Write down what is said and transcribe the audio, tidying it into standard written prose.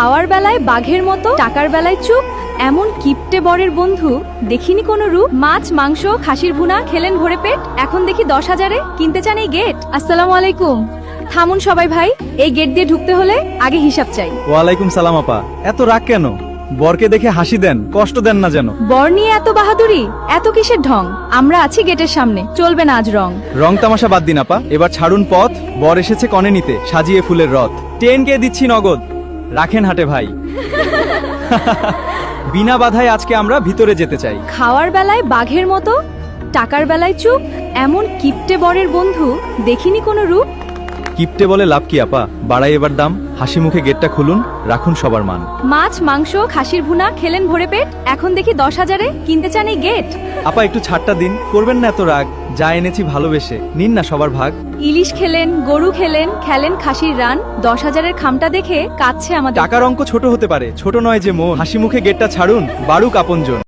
খাওয়ার বেলায় বাঘের মতো, টাকার বেলায় চুপ, এমন কিপটে বরের বন্ধু দেখিনি কোনো রূপ। মাছ মাংস খাসির ভুনা খেলেন ভরে পেট, এখন দেখি 10,000-এ কিনতে চান এই গেট। আসসালামু আলাইকুম। থামুন সবাই ভাই, এই গেট দিয়ে ঢুকতে হলে আগে হিসাব চাই। ওয়ালাইকুম সালাম আপা, এত রাগ কেন? বরকে দেখে হাসি দেন, কষ্ট দেন না যেন। বর নিয়ে এত বাহাদুরি, এত কিসের ঢং? আমরা আছি গেটের সামনে, চলবে না আজ রং। রং তামাশা বাদ দিন আপা, এবার ছাড়ুন পথ। বর এসেছে কনে নিতে, সাজিয়ে ফুলের রথ। 10K দিচ্ছি নগদ, রাখেন হাটে ভাই। বিনা বাধায় আজকে আমরা ভিতরে যেতে চাই। খাওয়ার বেলায় বাঘের মতো, টাকার বেলায় চুপ, এমন কিপটে বরের বন্ধু দেখিনি কোনো রূপ। কিপটে বলে লাভ কি আপা, বাড়াই এবার দাম। হাসি মুখে গেটটা খুলুন, রাখুন সবার মান। মাছ মাংস খাসির ভুনা খেলেন ভরে পেট, এখন দেখি 10,000-এ কিনতে চান এই গেট। আপা একটু ছাড়টা দিন, করবেন না এত রাগ। যা এনেছি ভালোবেসে, নিন না সবার ভাগ। ইলিশ খেলেন, গরু খেলেন, খেলেন খাসির রান, 10,000-এর খামটা দেখে কাঁদছে আমাদের। টাকার অঙ্ক ছোট হতে পারে, ছোট নয় যে মন। হাসি মুখে গেটটা ছাড়ুন, বাড়ুক আপনজন।